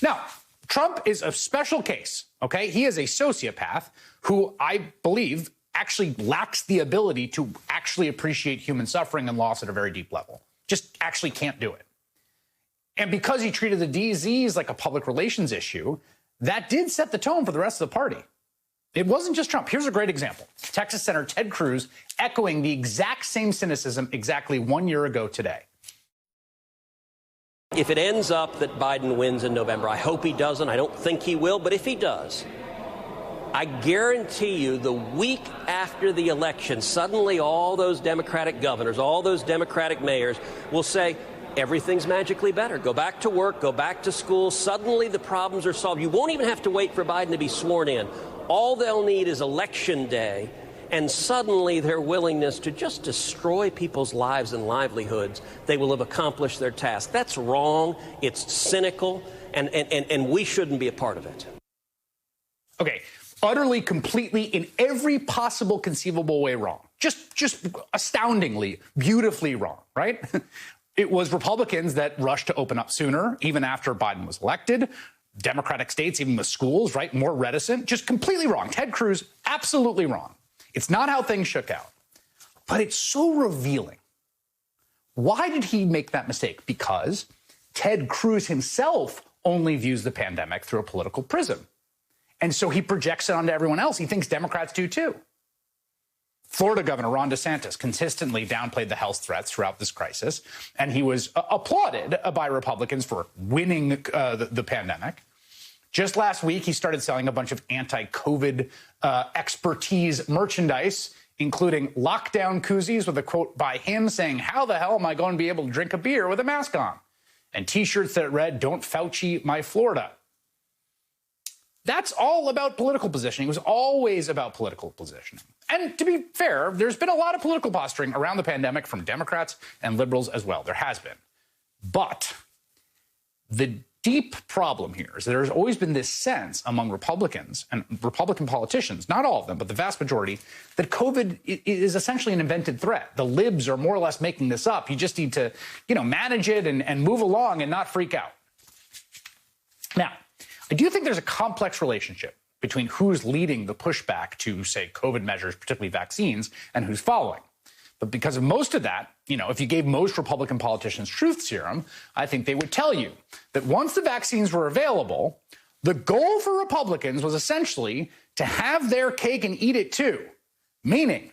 Now, Trump is a special case, okay? He is a sociopath who I believe actually lacks the ability to actually appreciate human suffering and loss at a very deep level. Just actually can't do it. And because he treated the disease like a public relations issue, that did set the tone for the rest of the party. It wasn't just Trump. Here's a great example. Texas Senator Ted Cruz echoing the exact same cynicism exactly 1 year ago today. If it ends up that Biden wins in November, I hope he doesn't. I don't think he will. But if he does, I guarantee you the week after the election, suddenly all those Democratic governors, all those Democratic mayors will say, everything's magically better. Go back to work, go back to school. Suddenly the problems are solved. You won't even have to wait for Biden to be sworn in. All they'll need is Election Day. And suddenly their willingness to just destroy people's lives and livelihoods, they will have accomplished their task. That's wrong. It's cynical. And we shouldn't be a part of it. Okay. Utterly, completely, in every possible conceivable way wrong. Just astoundingly, beautifully wrong, right? It was Republicans that rushed to open up sooner, even after Biden was elected. Democratic states, even the schools, right, more reticent. Just completely wrong. Ted Cruz, absolutely wrong. It's not how things shook out. But it's so revealing. Why did he make that mistake? Because Ted Cruz himself only views the pandemic through a political prism. And so he projects it onto everyone else. He thinks Democrats do too. Florida Governor Ron DeSantis consistently downplayed the health threats throughout this crisis, and he was applauded by Republicans for winning the pandemic. Just last week, he started selling a bunch of anti-COVID expertise merchandise, including lockdown koozies with a quote by him saying, "How the hell am I going to be able to drink a beer with a mask on?" And T-shirts that read, "Don't Fauci my Florida." That's all about political positioning. It was always about political positioning. And to be fair, there's been a lot of political posturing around the pandemic from Democrats and liberals as well. There has been. But the deep problem here is that there's always been this sense among Republicans and Republican politicians, not all of them, but the vast majority, that COVID is essentially an invented threat. The libs are more or less making this up. You just need to, manage it and move along and not freak out. Now, I do think there's a complex relationship between who's leading the pushback to, say, COVID measures, particularly vaccines, and who's following. But because of most of that, if you gave most Republican politicians truth serum, I think they would tell you that once the vaccines were available, the goal for Republicans was essentially to have their cake and eat it too. Meaning,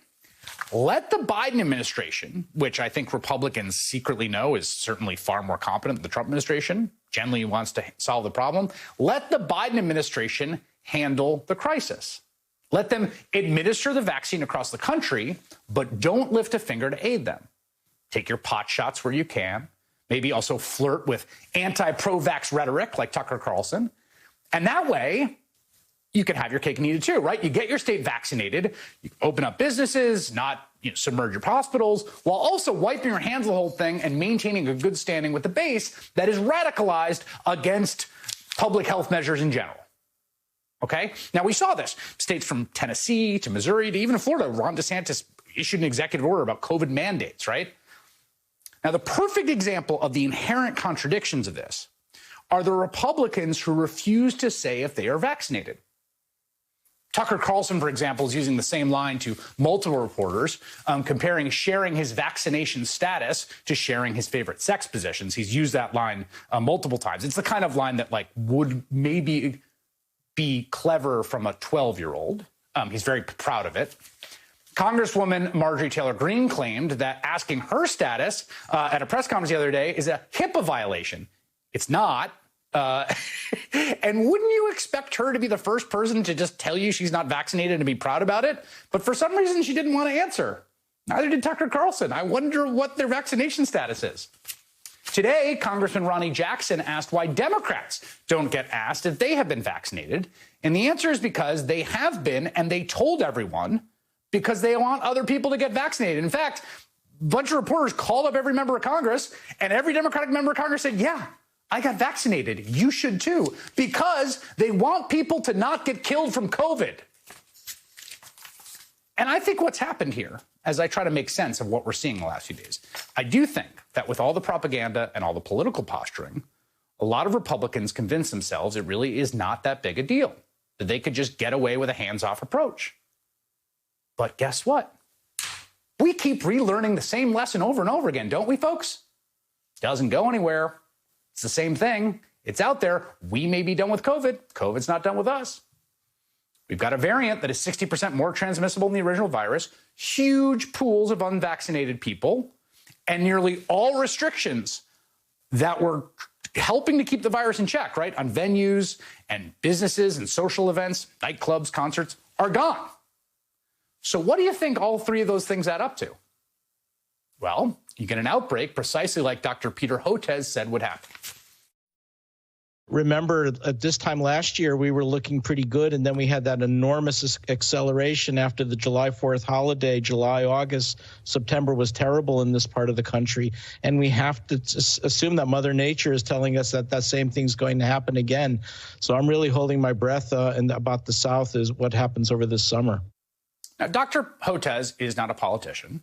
let the Biden administration, which I think Republicans secretly know is certainly far more competent than the Trump administration, generally wants to solve the problem, let the Biden administration handle the crisis. Let them administer the vaccine across the country, but don't lift a finger to aid them. Take your pot shots where you can. Maybe also flirt with anti-pro-vax rhetoric like Tucker Carlson. And that way, you can have your cake and eat it too, right? You get your state vaccinated, you open up businesses, not submerge your hospitals, while also wiping your hands of the whole thing and maintaining a good standing with the base that is radicalized against public health measures in general. Okay? Now, we saw this. States from Tennessee to Missouri to even Florida, Ron DeSantis issued an executive order about COVID mandates, right? Now, the perfect example of the inherent contradictions of this are the Republicans who refuse to say if they are vaccinated. Tucker Carlson, for example, is using the same line to multiple reporters, comparing sharing his vaccination status to sharing his favorite sex positions. He's used that line multiple times. It's the kind of line that would maybe be clever from a 12-year-old. He's very proud of it. Congresswoman Marjorie Taylor Greene claimed that asking her status at a press conference the other day is a HIPAA violation. It's not. And wouldn't you expect her to be the first person to just tell you she's not vaccinated and be proud about it? But for some reason, she didn't want to answer. Neither did Tucker Carlson. I wonder what their vaccination status is. Today, Congressman Ronnie Jackson asked why Democrats don't get asked if they have been vaccinated. And the answer is because they have been, and they told everyone because they want other people to get vaccinated. In fact, a bunch of reporters called up every member of Congress, and every Democratic member of Congress said, yeah, I got vaccinated. You should too, because they want people to not get killed from COVID. And I think what's happened here, as I try to make sense of what we're seeing the last few days, I do think that with all the propaganda and all the political posturing, a lot of Republicans convince themselves it really is not that big a deal, that they could just get away with a hands-off approach. But guess what? We keep relearning the same lesson over and over again, don't we, folks? Doesn't go anywhere. It's the same thing. It's out there. We may be done with COVID. COVID's not done with us. We've got a variant that is 60% more transmissible than the original virus, huge pools of unvaccinated people, and nearly all restrictions that were helping to keep the virus in check, right, on venues and businesses and social events, nightclubs, concerts, are gone. So what do you think all three of those things add up to? Well, you get an outbreak precisely like Dr. Peter Hotez said would happen. Remember, at this time last year, we were looking pretty good, and then we had that enormous acceleration after the July 4th holiday. July, August, September was terrible in this part of the country, and we have to assume that Mother Nature is telling us that that same thing's going to happen again. So I'm really holding my breath and about the South is what happens over this summer. Now, Dr. Hotez is not a politician.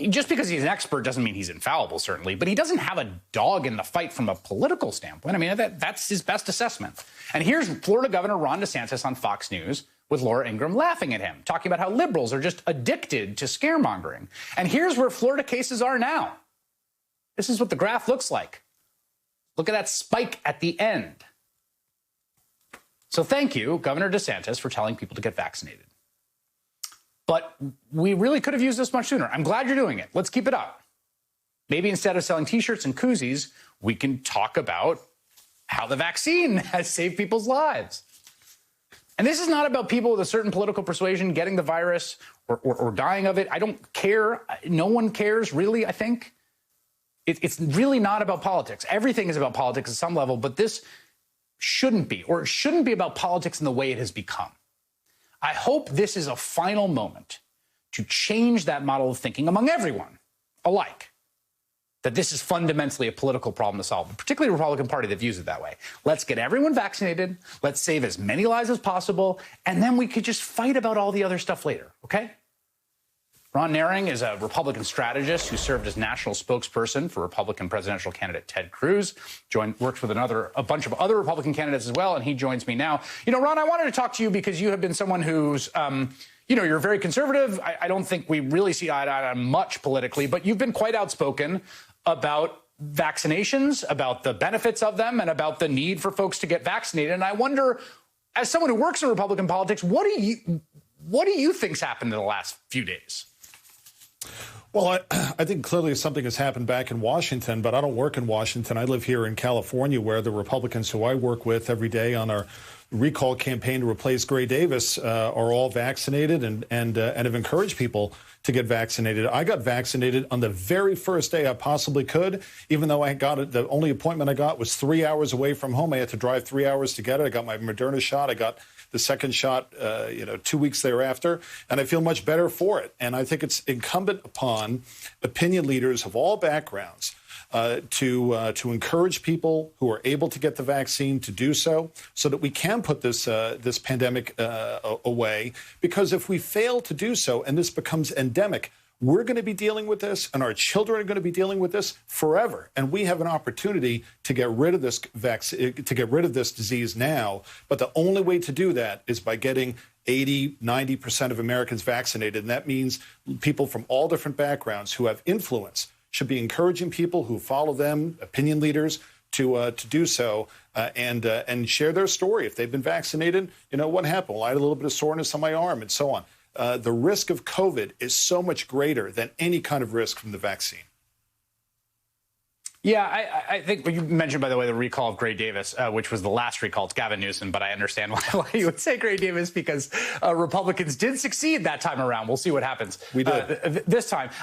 Just because he's an expert doesn't mean he's infallible, certainly, but he doesn't have a dog in the fight from a political standpoint. I mean, that's his best assessment. And here's Florida Governor Ron DeSantis on Fox News with Laura Ingraham laughing at him, talking about how liberals are just addicted to scaremongering. And here's where Florida cases are now. This is what the graph looks like. Look at that spike at the end. So thank you, Governor DeSantis, for telling people to get vaccinated. But we really could have used this much sooner. I'm glad you're doing it. Let's keep it up. Maybe instead of selling T-shirts and koozies, we can talk about how the vaccine has saved people's lives. And this is not about people with a certain political persuasion getting the virus or dying of it. I don't care. No one cares, really, I think. It's really not about politics. Everything is about politics at some level, but this shouldn't be, or it shouldn't be about politics in the way it has become. I hope this is a final moment to change that model of thinking among everyone alike, that this is fundamentally a political problem to solve, particularly the Republican Party that views it that way. Let's get everyone vaccinated, let's save as many lives as possible, and then we could just fight about all the other stuff later, okay? Ron Naring is a Republican strategist who served as national spokesperson for Republican presidential candidate Ted Cruz. Works with a bunch of other Republican candidates as well, and he joins me now. You know, Ron, I wanted to talk to you because you have been someone who's, you're very conservative. I don't think we really see eye to eye on much politically, but you've been quite outspoken about vaccinations, about the benefits of them, and about the need for folks to get vaccinated. And I wonder, as someone who works in Republican politics, what do you think's happened in the last few days? Well, I think clearly something has happened back in Washington, but I don't work in Washington. I live here in California, where the Republicans who I work with every day on our recall campaign to replace Gray Davis are all vaccinated and have encouraged people to get vaccinated. I got vaccinated on the very first day I possibly could, even though I got it. The only appointment I got was 3 hours away from home. I had to drive 3 hours to get it. I got my Moderna shot. I got the second shot, 2 weeks thereafter, and I feel much better for it. And I think it's incumbent upon opinion leaders of all backgrounds to encourage people who are able to get the vaccine to do so that we can put this pandemic away. Because if we fail to do so and this becomes endemic, we're going to be dealing with this, and our children are going to be dealing with this forever. And we have an opportunity to get rid of this disease now. But the only way to do that is by getting 80, 90% of Americans vaccinated. And that means people from all different backgrounds who have influence should be encouraging people who follow them, opinion leaders, to do so and share their story. If they've been vaccinated, what happened? Well, I had a little bit of soreness on my arm and so on. The risk of COVID is so much greater than any kind of risk from the vaccine. Yeah, I think you mentioned, by the way, the recall of Gray Davis, which was the last recall. It's Gavin Newsom, but I understand why you would say Gray Davis because Republicans did succeed that time around. We'll see what happens we did. This time.